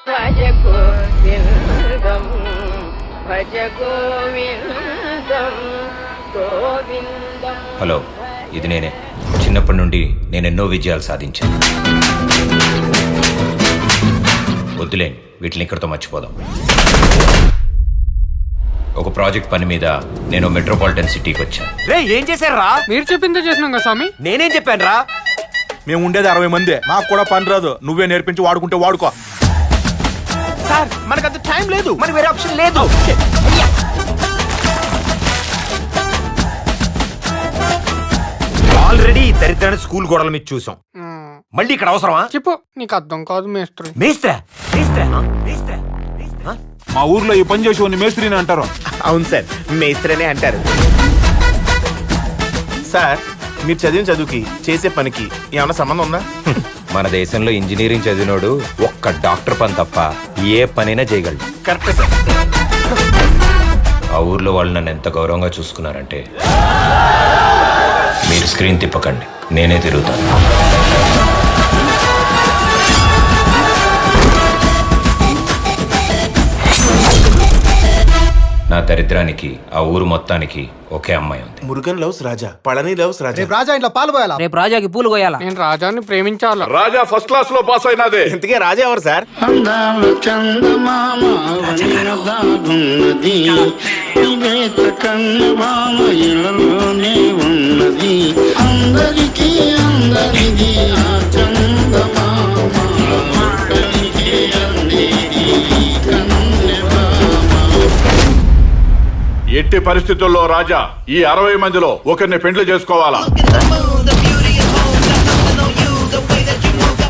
భజ గోవిందం భజ గోవిందం గోవిందం. Hello, ఇది నేనే. చిన్నప్పటి నుండి నేను ఎన్నో విజయాలు సాధించాను. వద్దులే, వీటిని ఇక్కడితో మర్చిపోదాం. ఒక ప్రాజెక్ట్ పని మీద నేను మెట్రోపాలిటన్ సిటీకి వచ్చాను. రే, ఏం చేశారా? మీరు చెప్పిందే చేసినాం కదా స్వామి. నేనేం చెప్పాను రా? మేము ఉండేది 60 మంది, మాకు కూడా పని రాదు. నువ్వే నేర్పించి వాడుకుంటే వాడుకో. సార్, మనకంత టైం లేదు, మరి వేరే ఆప్షన్ లేదు. ఆల్రెడీ దరిద్రాన్ని స్కూల్ గోడల మీద చూసాం. మళ్ళీ ఇక్కడ అవసరమా? చెప్పు, నీకు అర్థం కాదు మేస్త్రి. మేస్త్రా? మేస్త్రా? మేస్త్రా? మేస్త్రా? మా ఊర్లో ఈ పని చేసి మేస్త్రిని అంటారు. అవును సార్, మేస్త్రనే అంటారు. సార్, మీరు చదివిన చదువుకి చేసే పనికి ఏమైనా సంబంధం ఉందా? మన దేశంలో ఇంజనీరింగ్ చదివినోడు ఒక్క డాక్టర్ పని తప్ప ఏ పనైనా చేయగలడు. Correct sir. ఆ ఊర్లో వాళ్ళు నన్ను ఎంత గౌరవంగా చూసుకున్నారంటే, మీరు స్క్రీన్ తిప్పకండి, నేనే తిరుగుతాను. నా దరిద్రానికి ఆ ఊరు మొత్తానికి ఒకే అమ్మాయి ఉంది. మురుగన్ లవ్స్ రాజా, పళని లవ్స్ రాజా. రాజా ఇంట్లో పాలు పోయాలా? రేపు రాజాకి పూలు కోయాలా? నేను రాజాని ప్రేమించాలా? రాజా ఫస్ట్ క్లాస్ లో పాస్ అయినదే. ఇంతకే రాజా ఎవరు సార్? అందాల చందమామ ఉన్నది, వివేక కన్నమామ ఇళ్ళలోనే ఉన్నది. అందరికీ అందరిది ఆ చందమామ, ఒక్కరికే అందేది కన్నెమామ. ఎట్టి పరిస్థితుల్లో రాజా ఈ 60 మందిలో ఒకరిని పెండ్లి చేసుకోవాలా?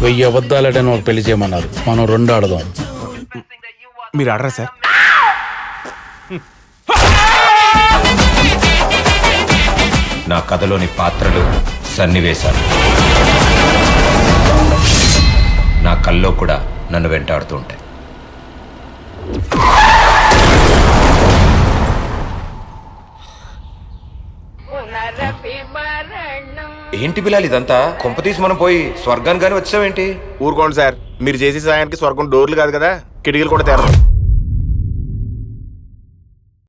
1000 అబద్ధాలటని ఒక పెళ్లి చేయమన్నారు, మనం 2 ఆడదాం. మీరు ఆడరా సార్? నా కథలోని పాత్రలు, సన్నివేశాలు నా కల్లో కూడా నన్ను వెంటాడుతూ ఉంటాయి. ఏంటి బిలాల్ ఇదంతా? కొంపతీసి మనం పోయి స్వర్గానికి గాని వచ్చావేంటి? ఊరుకోండి సార్, మీరు చేసే సాయానికి స్వర్గం డోర్లు కాదు కదా, కిటికీలు కూడా తెరరు.